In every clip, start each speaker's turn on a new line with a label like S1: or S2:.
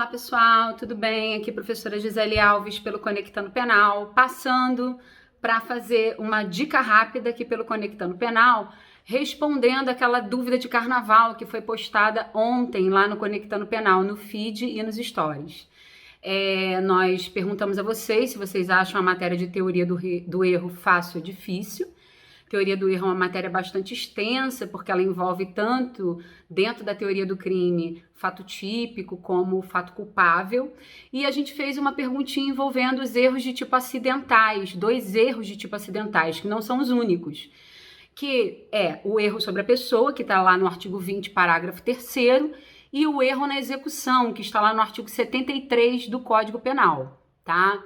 S1: Olá pessoal, tudo bem? Aqui é a professora Gisele Alves pelo Conectando Penal, passando para fazer uma dica rápida aqui pelo Conectando Penal, respondendo aquela dúvida de carnaval que foi postada ontem lá no Conectando Penal, no feed e nos stories. Nós perguntamos a vocês se vocês acham a matéria de teoria do erro fácil ou difícil. Teoria do erro é uma matéria bastante extensa, porque ela envolve tanto, dentro da teoria do crime, fato típico como fato culpável. E a gente fez uma perguntinha envolvendo os erros de tipo acidentais, 2 erros de tipo acidentais, que não são os únicos, que é o erro sobre a pessoa, que está lá no artigo 20, parágrafo 3º, e o erro na execução, que está lá no artigo 73 do Código Penal, tá?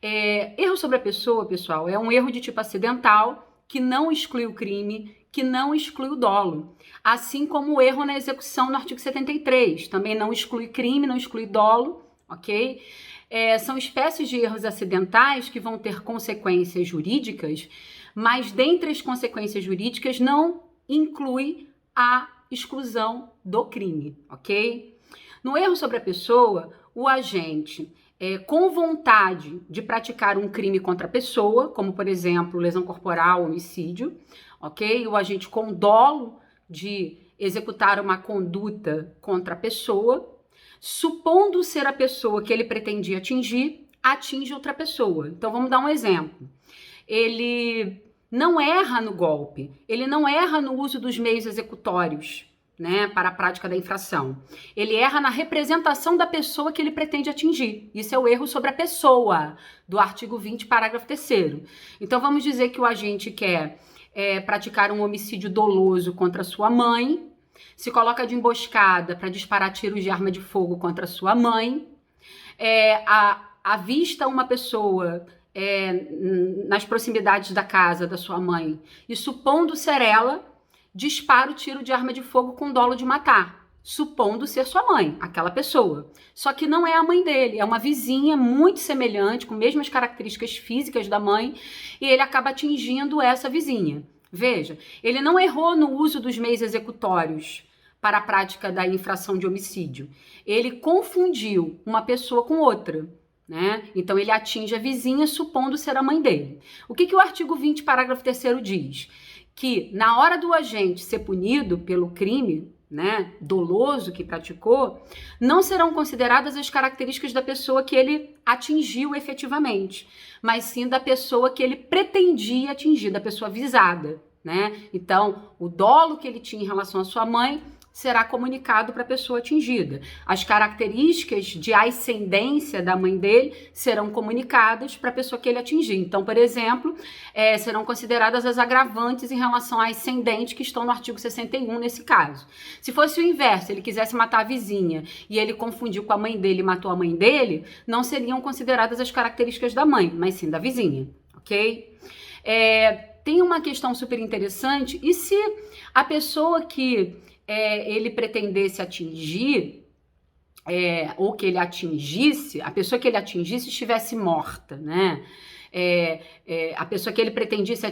S1: Erro sobre a pessoa, pessoal, é um erro de tipo acidental, que não exclui o crime, que não exclui o dolo. Assim como o erro na execução no artigo 73, também não exclui crime, não exclui dolo, ok? São espécies de erros acidentais que vão ter consequências jurídicas, mas dentre as consequências jurídicas não inclui a exclusão do crime, ok? No erro sobre a pessoa, o agente com vontade de praticar um crime contra a pessoa, como, por exemplo, lesão corporal, homicídio, ok? O agente com dolo de executar uma conduta contra a pessoa, supondo ser a pessoa que ele pretendia atingir, atinge outra pessoa. Então, vamos dar um exemplo. Ele não erra no golpe, ele não erra no uso dos meios executórios, né, para a prática da infração. Ele erra na representação da pessoa que ele pretende atingir. Isso é o erro sobre a pessoa, do artigo 20, parágrafo 3º. Então, vamos dizer que o agente quer praticar um homicídio doloso contra sua mãe, se coloca de emboscada para disparar tiros de arma de fogo contra sua mãe, avista uma pessoa nas proximidades da casa da sua mãe e, supondo ser ela, dispara o tiro de arma de fogo com dolo de matar, supondo ser sua mãe, aquela pessoa. Só que não é a mãe dele, é uma vizinha muito semelhante, com mesmas características físicas da mãe, e ele acaba atingindo essa vizinha. Veja, ele não errou no uso dos meios executórios para a prática da infração de homicídio. Ele confundiu uma pessoa com outra, né? Então ele atinge a vizinha, supondo ser a mãe dele. O que o artigo 20, parágrafo 3º diz? Que na hora do agente ser punido pelo crime, né, doloso que praticou, não serão consideradas as características da pessoa que ele atingiu efetivamente, mas sim da pessoa que ele pretendia atingir, da pessoa visada, né? Então, o dolo que ele tinha em relação à sua mãe será comunicado para a pessoa atingida. As características de ascendência da mãe dele serão comunicadas para a pessoa que ele atingir. Então, por exemplo, serão consideradas as agravantes em relação à ascendente que estão no artigo 61 nesse caso. Se fosse o inverso, ele quisesse matar a vizinha e ele confundiu com a mãe dele e matou a mãe dele, não seriam consideradas as características da mãe, mas sim da vizinha, ok? Tem uma questão super interessante, e se a pessoa que ele pretendesse atingir, ou que ele atingisse, a pessoa que ele atingisse estivesse morta, né? A pessoa que ele pretendesse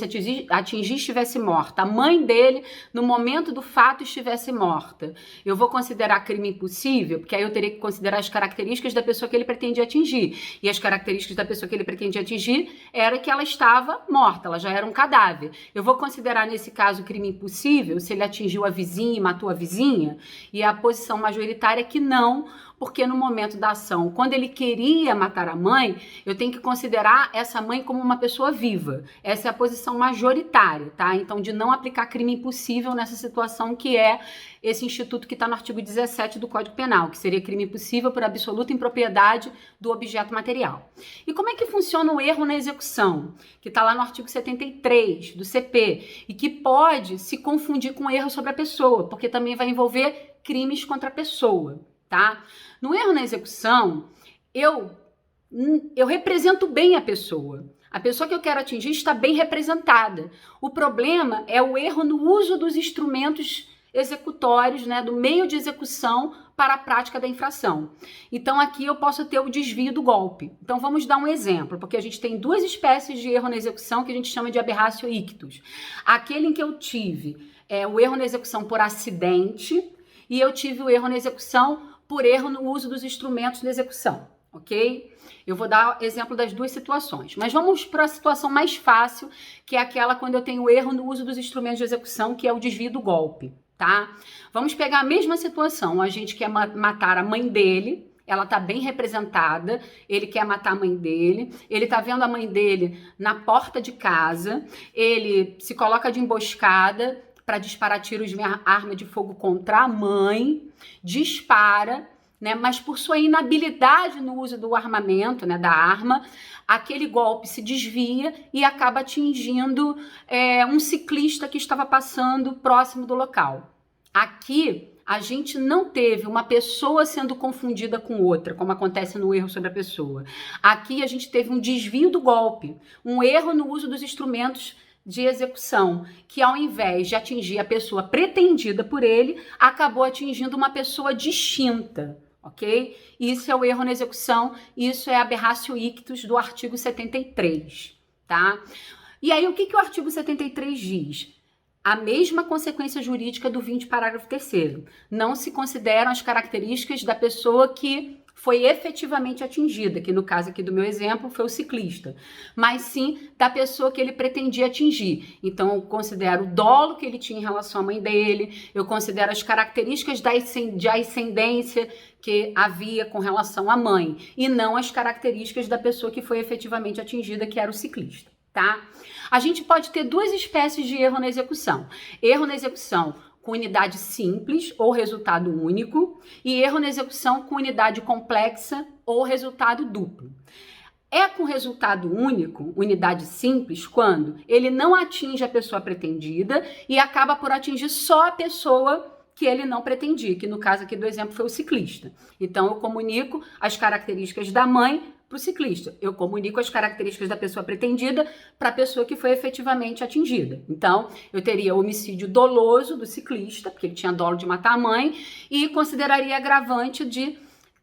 S1: atingir estivesse morta, a mãe dele, no momento do fato, estivesse morta. Eu vou considerar crime impossível, porque aí eu teria que considerar as características da pessoa que ele pretendia atingir. E as características da pessoa que ele pretendia atingir era que ela estava morta, ela já era um cadáver. Eu vou considerar, nesse caso, crime impossível, se ele atingiu a vizinha e matou a vizinha, e a posição majoritária é que não, porque no momento da ação, quando ele queria matar a mãe, eu tenho que considerar essa mãe como uma pessoa viva. Essa é a posição majoritária, tá? Então, de não aplicar crime impossível nessa situação, que é esse instituto que está no artigo 17 do Código Penal, que seria crime impossível por absoluta impropriedade do objeto material. E como é que funciona o erro na execução? Que está lá no artigo 73 do CP, e que pode se confundir com erro sobre a pessoa, porque também vai envolver crimes contra a pessoa. Tá? No erro na execução, eu represento bem a pessoa. A pessoa que eu quero atingir está bem representada. O problema é o erro no uso dos instrumentos executórios, né, do meio de execução para a prática da infração. Então, aqui eu posso ter o desvio do golpe. Então, vamos dar um exemplo, porque a gente tem 2 espécies de erro na execução que a gente chama de aberratio ictus. Aquele em que eu tive o erro na execução por acidente, e eu tive o erro na execução por erro no uso dos instrumentos de execução, ok? Eu vou dar exemplo das duas situações, mas vamos para a situação mais fácil, que é aquela quando eu tenho erro no uso dos instrumentos de execução, que é o desvio do golpe, tá? Vamos pegar a mesma situação, a gente quer matar a mãe dele, ela tá bem representada, ele quer matar a mãe dele, ele tá vendo a mãe dele na porta de casa, ele se coloca de emboscada para disparar tiros de arma de fogo contra a mãe, dispara, né, mas por sua inabilidade no uso do armamento, né, da arma, aquele golpe se desvia e acaba atingindo um ciclista que estava passando próximo do local. Aqui, a gente não teve uma pessoa sendo confundida com outra, como acontece no erro sobre a pessoa. Aqui a gente teve um desvio do golpe, um erro no uso dos instrumentos de execução, que ao invés de atingir a pessoa pretendida por ele, acabou atingindo uma pessoa distinta, ok? Isso é o erro na execução, isso é a aberratio ictus do artigo 73, tá? E aí, o que o artigo 73 diz? A mesma consequência jurídica do 20, parágrafo 3º. Não se consideram as características da pessoa que foi efetivamente atingida, que no caso aqui do meu exemplo foi o ciclista, mas sim da pessoa que ele pretendia atingir. Então eu considero o dolo que ele tinha em relação à mãe dele, eu considero as características de ascendência que havia com relação à mãe, e não as características da pessoa que foi efetivamente atingida, que era o ciclista. Tá? A gente pode ter duas espécies de erro na execução. Erro na execução com unidade simples ou resultado único e erro na execução com unidade complexa ou resultado duplo. É com resultado único, unidade simples, quando ele não atinge a pessoa pretendida e acaba por atingir só a pessoa que ele não pretendia, que no caso aqui do exemplo foi o ciclista. Então eu comunico as características da mãe para o ciclista. Eu comunico as características da pessoa pretendida para a pessoa que foi efetivamente atingida. Então, eu teria o homicídio doloso do ciclista, porque ele tinha dolo de matar a mãe, e consideraria agravante de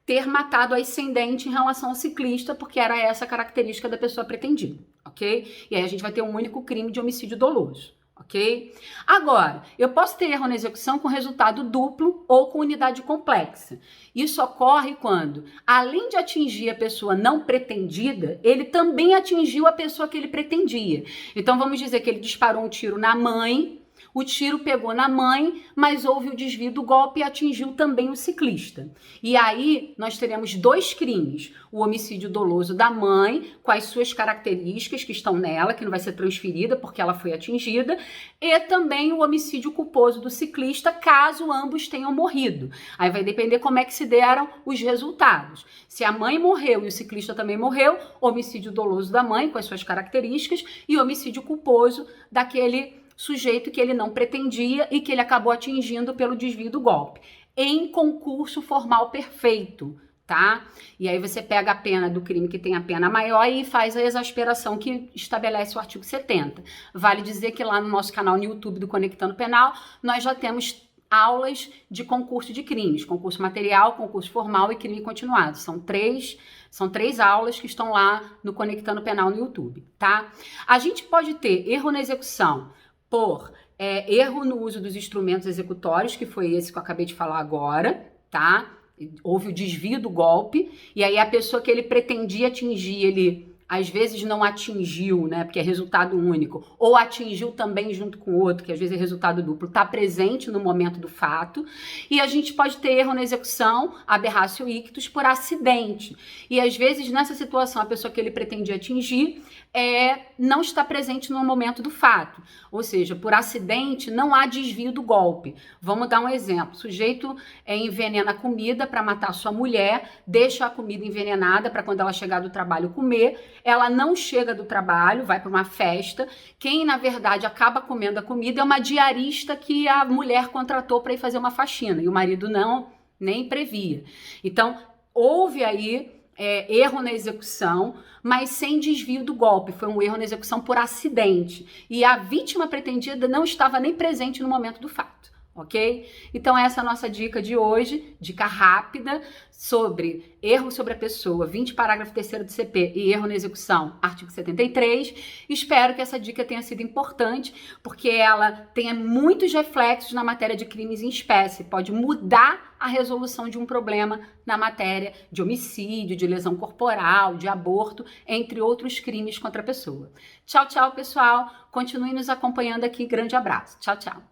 S1: ter matado a ascendente em relação ao ciclista, porque era essa a característica da pessoa pretendida, ok? E aí a gente vai ter um único crime de homicídio doloso. Ok? Agora, eu posso ter erro na execução com resultado duplo ou com unidade complexa. Isso ocorre quando, além de atingir a pessoa não pretendida, ele também atingiu a pessoa que ele pretendia. Então, vamos dizer que ele disparou um tiro na mãe, o tiro pegou na mãe, mas houve o desvio do golpe e atingiu também o ciclista. E aí, nós teremos dois crimes. O homicídio doloso da mãe, com as suas características que estão nela, que não vai ser transferida porque ela foi atingida, e também o homicídio culposo do ciclista, caso ambos tenham morrido. Aí vai depender como é que se deram os resultados. Se a mãe morreu e o ciclista também morreu, homicídio doloso da mãe, com as suas características, e homicídio culposo daquele sujeito que ele não pretendia e que ele acabou atingindo pelo desvio do golpe, em concurso formal perfeito, tá? E aí você pega a pena do crime que tem a pena maior e faz a exasperação que estabelece o artigo 70. Vale dizer que lá no nosso canal no YouTube do Conectando Penal, nós já temos aulas de concurso de crimes, concurso material, concurso formal e crime continuado. São três aulas que estão lá no Conectando Penal no YouTube, tá? A gente pode ter erro na execução por erro no uso dos instrumentos executórios, que foi esse que eu acabei de falar agora, tá? Houve o desvio do golpe, e aí a pessoa que ele pretendia atingir, ele às vezes não atingiu, né? Porque é resultado único, ou atingiu também junto com o outro, que às vezes é resultado duplo, está presente no momento do fato. E a gente pode ter erro na execução, aberratio ictus, por acidente. E às vezes nessa situação a pessoa que ele pretendia atingir não está presente no momento do fato. Ou seja, por acidente não há desvio do golpe. Vamos dar um exemplo. O sujeito envenena a comida para matar sua mulher, deixa a comida envenenada para quando ela chegar do trabalho comer. Ela não chega do trabalho, vai para uma festa. Quem, na verdade, acaba comendo a comida é uma diarista que a mulher contratou para ir fazer uma faxina. E o marido nem previa. Então, houve aí erro na execução, mas sem desvio do golpe. Foi um erro na execução por acidente. E a vítima pretendida não estava nem presente no momento do fato. ok? Então essa é a nossa dica de hoje, dica rápida sobre erro sobre a pessoa, 20 parágrafo 3º do CP e erro na execução, artigo 73. Espero que essa dica tenha sido importante, porque ela tenha muitos reflexos na matéria de crimes em espécie, pode mudar a resolução de um problema na matéria de homicídio, de lesão corporal, de aborto, entre outros crimes contra a pessoa. Tchau, tchau, pessoal. Continue nos acompanhando aqui. Grande abraço. Tchau, tchau.